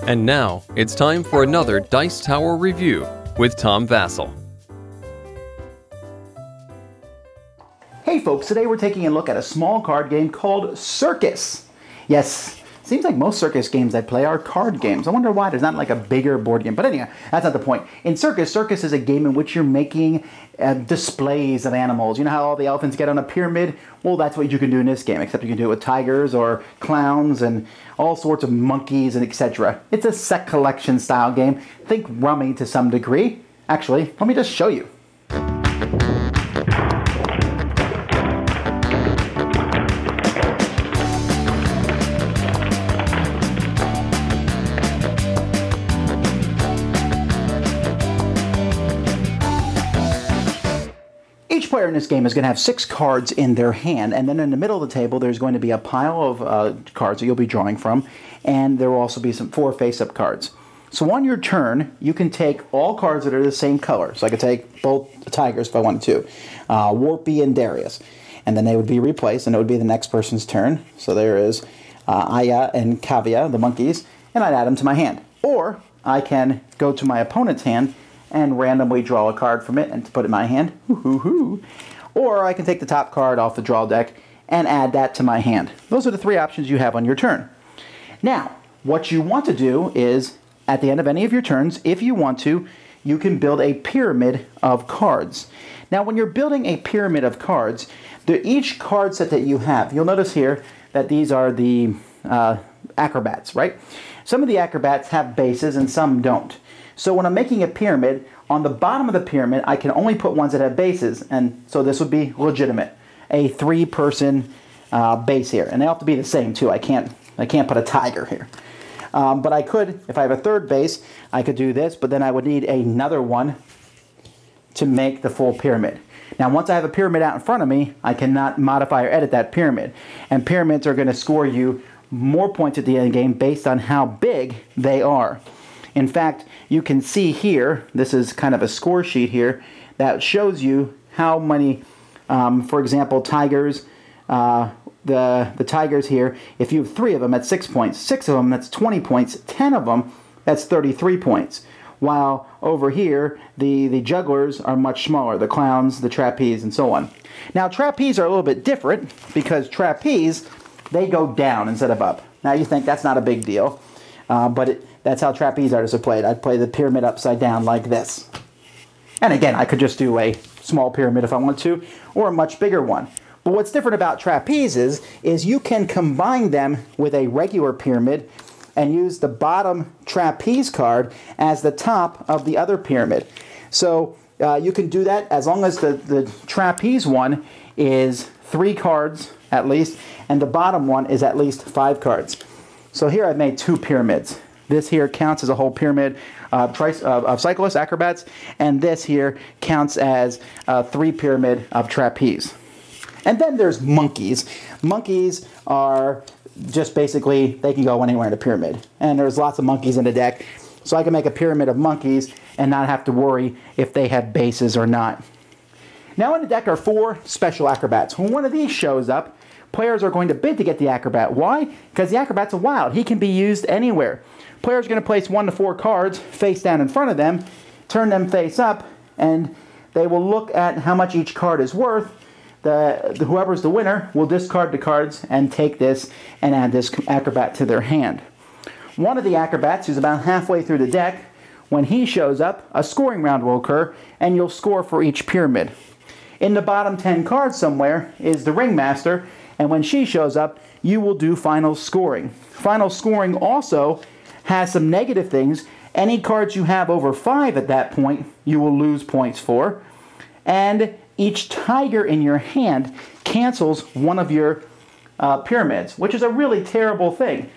And now, it's time for another Dice Tower review with Tom Vasel. Hey folks, today we're taking a look at a small card game called Circus. Yes, seems like most Circus games I play are card games. I wonder why there's not like a bigger board game. But anyway, that's not the point. In Circus, Circus is a game in which you're making displays of animals. You know how all the elephants get on a pyramid? Well, that's what you can do in this game, except you can do it with tigers or clowns and all sorts of monkeys and etc. It's a set collection style game. Think Rummy to some degree. Actually, let me just show you. Each player in this game is going to have 6 cards in their hand, and then in the middle of the table there's going to be a pile of cards that you'll be drawing from, and there will also be some 4 face-up cards. So on your turn, you can take all cards that are the same color. So I could take both the tigers if I wanted to, Warpy and Darius, and then they would be replaced, and it would be the next person's turn. So there is Aya and Kavya, the monkeys, and I'd add them to my hand. Or I can go to my opponent's hand and randomly draw a card from it and put it in my hand. Or I can take the top card off the draw deck and add that to my hand. Those are the 3 options you have on your turn. Now, what you want to do is, at the end of any of your turns, if you want to, you can build a pyramid of cards. Now, when you're building a pyramid of cards, each card set that you have, you'll notice here that these are the acrobats, right? Some of the acrobats have bases and some don't. So when I'm making a pyramid, on the bottom of the pyramid, I can only put ones that have bases, and so this would be legitimate. A 3-person base here, and they have to be the same too. I can't put a tiger here. But I could, if I have a 3rd base, I could do this, but then I would need another one to make the full pyramid. Now once I have a pyramid out in front of me, I cannot modify or edit that pyramid. And pyramids are going to score you more points at the end of the game based on how big they are. In fact, you can see here, this is kind of a score sheet here, that shows you how many, for example, tigers, the tigers here, if you have 3 of them, that's 6 points. 6 of them, that's 20 points. 10 of them, that's 33 points. While over here, the jugglers are much smaller, the clowns, the trapeze, and so on. Now, trapeze are a little bit different because trapeze, they go down instead of up. Now, you think that's not a big deal, but that's how trapeze artists are played. I'd play the pyramid upside down like this. And again, I could just do a small pyramid if I want to, or a much bigger one. But what's different about trapezes is you can combine them with a regular pyramid and use the bottom trapeze card as the top of the other pyramid. So you can do that as long as the trapeze one is 3 cards at least, and the bottom one is at least 5 cards. So here I've made 2 pyramids. This here counts as a whole pyramid of cyclists, acrobats, and this here counts as a 3 pyramid of trapeze. And then there's monkeys. Monkeys are just basically, they can go anywhere in a pyramid. And there's lots of monkeys in the deck, so I can make a pyramid of monkeys and not have to worry if they have bases or not. Now in the deck are 4 special acrobats. When one of these shows up, players are going to bid to get the acrobat. Why? Because the acrobat's a wild. He can be used anywhere. Players are going to place 1 to 4 cards face down in front of them, turn them face up, and they will look at how much each card is worth. Whoever's the winner will discard the cards and take this and add this acrobat to their hand. One of the acrobats, who's about halfway through the deck, when he shows up, a scoring round will occur, and you'll score for each pyramid. In the bottom 10 cards somewhere is the ringmaster, and when she shows up, you will do final scoring. Final scoring also has some negative things. Any cards you have over 5 at that point, you will lose points for. And each tiger in your hand cancels one of your pyramids, which is a really terrible thing.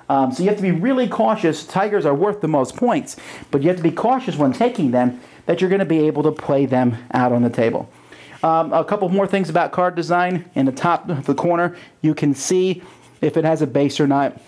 So you have to be really cautious. Tigers are worth the most points, but you have to be cautious when taking them that you're going to be able to play them out on the table. A couple more things about card design. In the top of the corner, you can see if it has a base or not.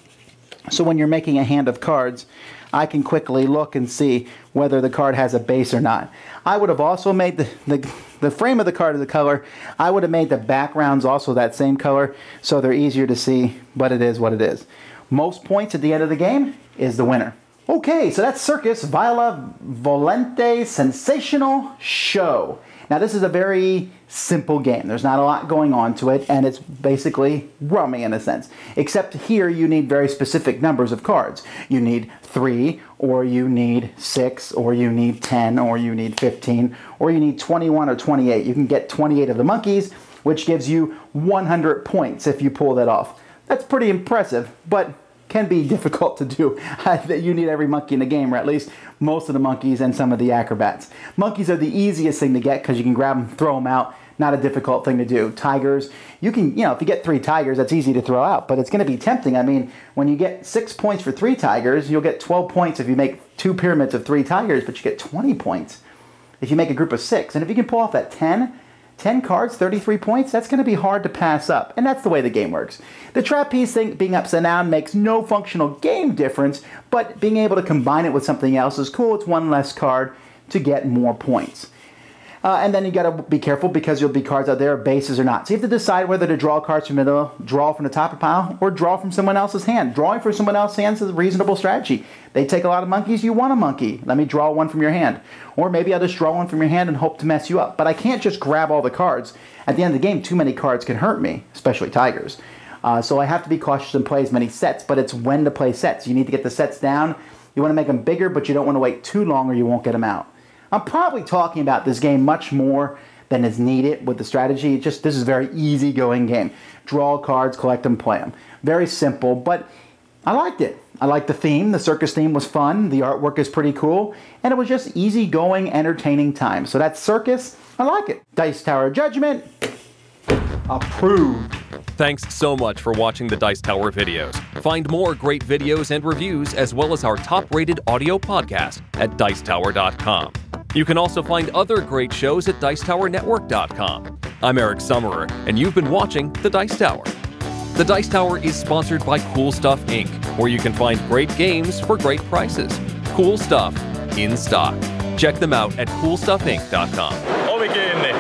So when you're making a hand of cards, I can quickly look and see whether the card has a base or not. I would have also made the frame of the card of the color. I would have made the backgrounds also that same color so they're easier to see, but it is what it is. Most points at the end of the game is the winner. Okay, so that's Circus, Viola, Volente, Sensational Show. Now this is a very simple game. There's not a lot going on to it, and it's basically rummy in a sense. Except here you need very specific numbers of cards. You need 3, or you need 6, or you need 10, or you need 15, or you need 21 or 28. You can get 28 of the monkeys, which gives you 100 points if you pull that off. That's pretty impressive, but can be difficult to do. You need every monkey in the game, or at least most of the monkeys and some of the acrobats. Monkeys are the easiest thing to get because you can grab them, throw them out. Not a difficult thing to do. Tigers, you can, if you get 3 tigers, that's easy to throw out, but it's going to be tempting. I mean, when you get 6 points for 3 tigers, you'll get 12 points if you make 2 pyramids of 3 tigers, but you get 20 points if you make a group of 6. And if you can pull off that 10 cards, 33 points, that's going to be hard to pass up. And that's the way the game works. The trapeze thing being upside down makes no functional game difference, but being able to combine it with something else is cool. It's one less card to get more points. And then you got to be careful because there'll be cards out there, bases or not. So you have to decide whether to draw cards from the middle, draw from the top of the pile, or draw from someone else's hand. Drawing from someone else's hand is a reasonable strategy. They take a lot of monkeys, you want a monkey. Let me draw one from your hand. Or maybe I'll just draw one from your hand and hope to mess you up. But I can't just grab all the cards. At the end of the game, too many cards can hurt me, especially tigers. So I have to be cautious and play as many sets, but it's when to play sets. You need to get the sets down. You want to make them bigger, but you don't want to wait too long or you won't get them out. I'm probably talking about this game much more than is needed with the strategy. This is a very easy-going game. Draw cards, collect them, play them. Very simple, but I liked it. I liked the theme. The circus theme was fun. The artwork is pretty cool. And it was just easy-going, entertaining time. So that's Circus. I like it. Dice Tower Judgment. Approved. Thanks so much for watching the Dice Tower videos. Find more great videos and reviews, as well as our top-rated audio podcast at Dicetower.com. You can also find other great shows at Dicetowernetwork.com. I'm Eric Summerer, and you've been watching The Dice Tower. The Dice Tower is sponsored by Cool Stuff Inc., where you can find great games for great prices. Cool stuff in stock. Check them out at CoolStuffInc.com. Ovi kiinni.